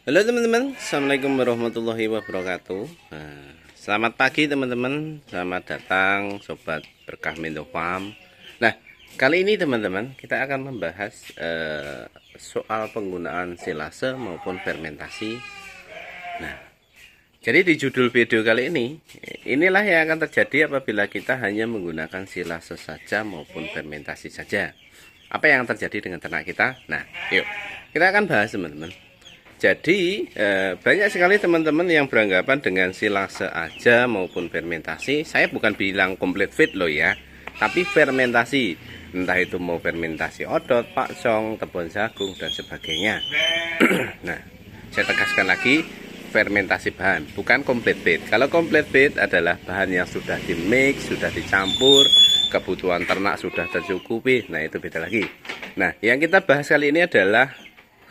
Halo teman-teman, Assalamualaikum warahmatullahi wabarakatuh. Selamat pagi teman-teman, selamat datang Sobat Berkah Mindo Farm. Nah, kali ini teman-teman kita akan membahas soal penggunaan silase maupun fermentasi. Nah, jadi di judul video kali ini, inilah yang akan terjadi apabila kita hanya menggunakan silase saja maupun fermentasi saja. Apa yang terjadi dengan ternak kita? Nah, yuk kita akan bahas teman-teman. Jadi banyak sekali teman-teman yang beranggapan dengan silase aja maupun fermentasi. Saya bukan bilang complete feed loh ya, tapi fermentasi. Entah itu mau fermentasi odot, pakcong, tepung jagung dan sebagainya. Nah, saya tegaskan lagi, fermentasi bahan, bukan complete feed. Kalau complete feed adalah bahan yang sudah di mix, sudah dicampur, kebutuhan ternak sudah tercukupi. Nah, itu beda lagi. Nah, yang kita bahas kali ini adalah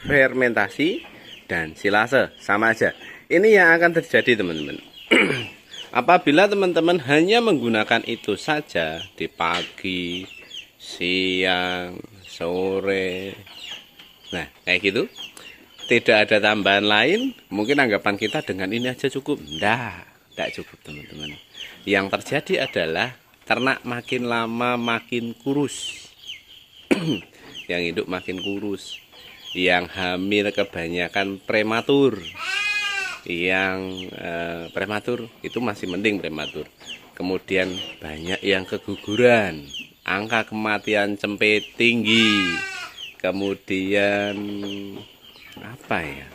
fermentasi dan silase, sama aja. Ini yang akan terjadi teman-teman. Apabila teman-teman hanya menggunakan itu saja di pagi, siang, sore, nah kayak gitu, tidak ada tambahan lain, mungkin anggapan kita dengan ini aja cukup. Tidak cukup teman-teman. Yang terjadi adalah ternak makin lama makin kurus. Yang hidup makin kurus, yang hamil kebanyakan prematur. Yang prematur itu masih mending prematur. Kemudian banyak yang keguguran, angka kematian cempe tinggi. Kemudian apa ya?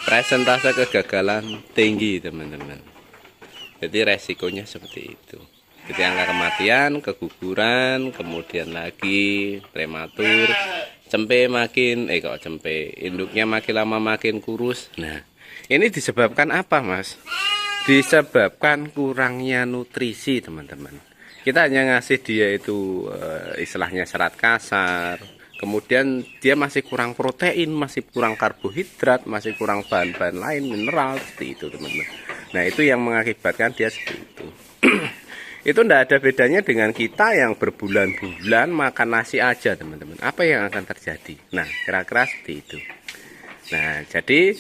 Presentase kegagalan tinggi teman-teman. Jadi resikonya seperti itu. Jadi angka kematian, keguguran, kemudian lagi prematur, cempe makin, induknya makin lama makin kurus. Nah, ini disebabkan apa mas? Disebabkan kurangnya nutrisi teman-teman. Kita hanya ngasih dia itu istilahnya serat kasar, kemudian dia masih kurang protein, masih kurang karbohidrat, masih kurang bahan-bahan lain, mineral, seperti itu teman-teman. Nah, itu yang mengakibatkan dia seperti itu. Itu tidak ada bedanya dengan kita yang berbulan-bulan makan nasi aja teman-teman. Apa yang akan terjadi? Nah, kira-kira seperti itu. Nah, jadi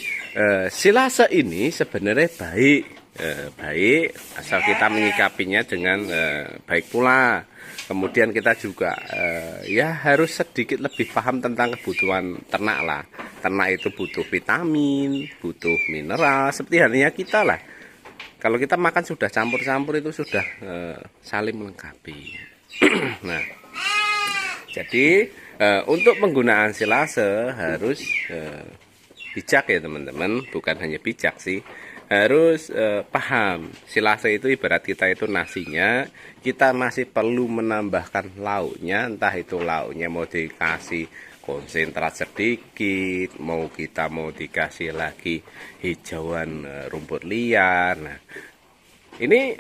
silase ini sebenarnya baik asal kita menyikapinya dengan baik pula. Kemudian kita juga ya harus sedikit lebih paham tentang kebutuhan ternak lah. Ternak itu butuh vitamin, butuh mineral, seperti halnya kita lah. Kalau kita makan sudah campur-campur itu sudah saling melengkapi. Nah, jadi untuk penggunaan silase harus bijak ya teman-teman, bukan hanya bijak sih, harus paham. Silase itu ibarat kita itu nasinya, kita masih perlu menambahkan lauknya, entah itu lauknya mau dikasih konsentrat sedikit, mau dikasih lagi hijauan rumput liar. Nah, ini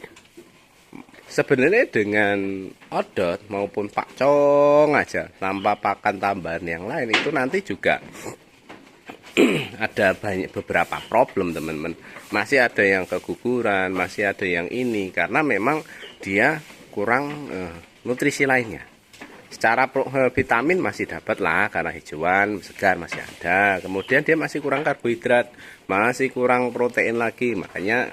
sebenarnya dengan odot maupun pakcong aja tanpa pakan tambahan yang lain itu nanti juga ada beberapa problem teman-teman. Masih ada yang keguguran, masih ada yang ini karena memang dia kurang nutrisi lainnya. Secara vitamin masih dapat lah karena hijauan segar masih ada. Kemudian dia masih kurang karbohidrat, masih kurang protein lagi, makanya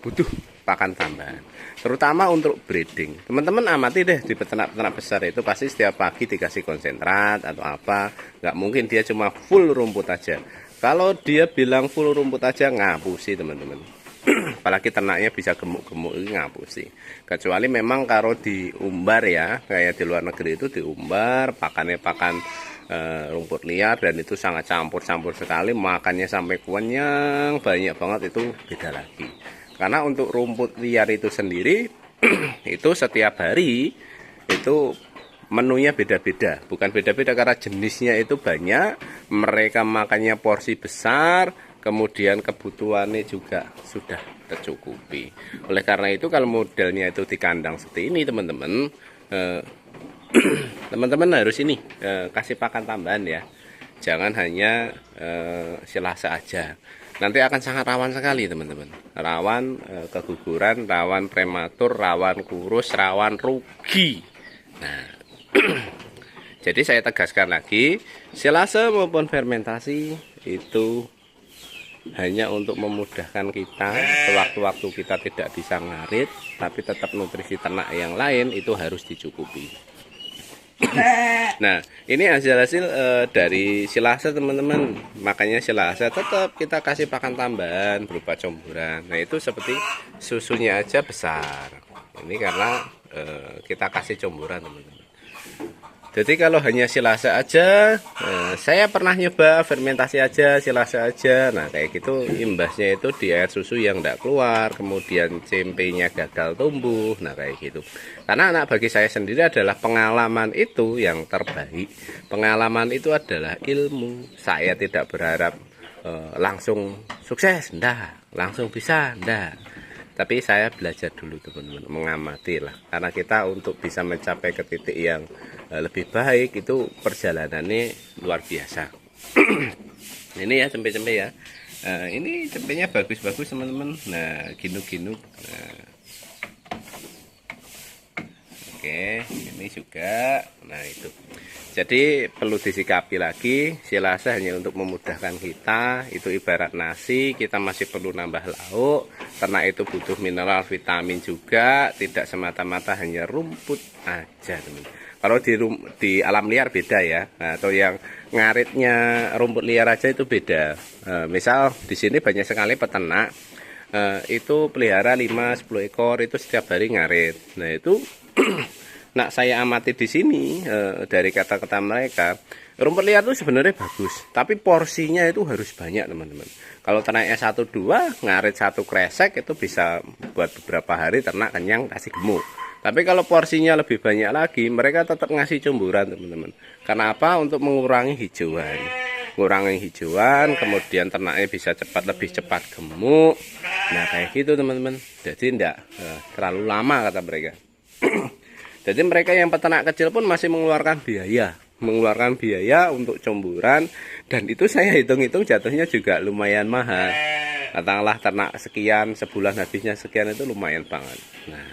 butuh pakan tambahan. Terutama untuk breeding. Teman-teman amati deh di peternak-peternak besar itu pasti setiap pagi dikasih konsentrat atau apa. Nggak mungkin dia cuma full rumput aja. Kalau dia bilang full rumput aja ngapusi teman-teman. Apalagi ternaknya bisa gemuk-gemuk ini ngapusi. Kecuali memang kalau diumbar ya, kayak di luar negeri itu diumbar, pakannya pakan rumput liar dan itu sangat campur-campur sekali, makannya sampai kenyang banyak banget, itu beda lagi. Karena untuk rumput liar itu sendiri itu setiap hari itu menunya beda-beda, bukan beda-beda karena jenisnya itu banyak, mereka makannya porsi besar, kemudian kebutuhannya juga sudah tercukupi. Oleh karena itu kalau modelnya itu di kandang seperti ini teman-teman, teman-teman harus ini kasih pakan tambahan ya. Jangan hanya silase aja. Nanti akan sangat rawan sekali teman-teman. Rawan keguguran, rawan prematur, rawan kurus, rawan rugi. Nah, Jadi saya tegaskan lagi, silase maupun fermentasi itu hanya untuk memudahkan kita sewaktu-waktu kita tidak bisa ngarit, tapi tetap nutrisi ternak yang lain itu harus dicukupi. Nah, ini hasil-hasil dari silase teman-teman. Makanya silase tetap kita kasih pakan tambahan berupa comburan. Nah, itu seperti susunya aja besar. Ini karena kita kasih comburan teman-teman. Jadi kalau hanya silase aja, saya pernah nyoba fermentasi aja, silase aja. Nah kayak gitu imbasnya itu di air susu yang tidak keluar, kemudian cempenya gagal tumbuh. Nah kayak gitu. Karena anak bagi saya sendiri adalah pengalaman itu yang terbaik. Pengalaman itu adalah ilmu. Saya tidak berharap langsung sukses, enggak. Langsung bisa, enggak. Tapi saya belajar dulu teman-teman, mengamati lah. Karena kita untuk bisa mencapai ke titik yang lebih baik itu perjalanannya luar biasa. Ini ya cempe-cempe ya. Ini cempenya bagus-bagus teman-teman. Nah ginu-ginu. Oke, ini juga. Nah itu. Jadi perlu disikapi lagi, silase hanya untuk memudahkan kita. Itu ibarat nasi, kita masih perlu nambah lauk. Ternak itu butuh mineral, vitamin juga. Tidak semata-mata hanya rumput aja teman. Kalau di alam liar beda ya. Nah, atau yang ngaritnya rumput liar aja itu beda. Misal di sini banyak sekali peternak itu pelihara 5-10 ekor itu setiap hari ngarit. Nah itu nah saya amati di sini dari kata-kata mereka, rumput liar itu sebenarnya bagus, tapi porsinya itu harus banyak teman-teman. Kalau ternaknya 1-2 ngarit 1 kresek itu bisa buat beberapa hari ternak kenyang kasih gemuk. Tapi kalau porsinya lebih banyak lagi, mereka tetap ngasih cemburan teman-teman. Karena apa? Untuk mengurangi hijauan. Mengurangi hijauan, kemudian ternaknya bisa lebih cepat gemuk. Nah kayak gitu teman-teman. Jadi tidak terlalu lama kata mereka. Jadi mereka yang peternak kecil pun masih mengeluarkan biaya untuk cemburan, dan itu saya hitung-hitung jatuhnya juga lumayan mahal. Katakanlah ternak sekian, sebulan habisnya sekian, itu lumayan banget. Nah,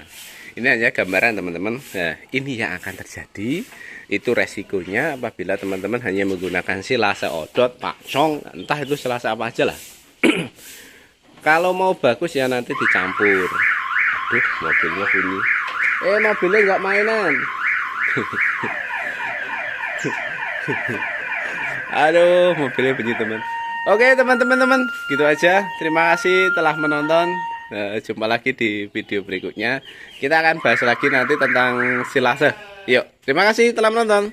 ini hanya gambaran teman-teman. Nah, ini yang akan terjadi. Itu resikonya apabila teman-teman hanya menggunakan silase odot, pakcong, entah itu silase apa aja lah. Kalau mau bagus ya nanti dicampur. Aduh, mobilnya bunyi. Mobilnya nggak mainan. Aduh, mobilnya bunyi teman. Oke teman-teman, gitu aja. Terima kasih telah menonton. Jumpa lagi di video berikutnya. Kita akan bahas lagi nanti tentang silase. Yuk, terima kasih telah menonton.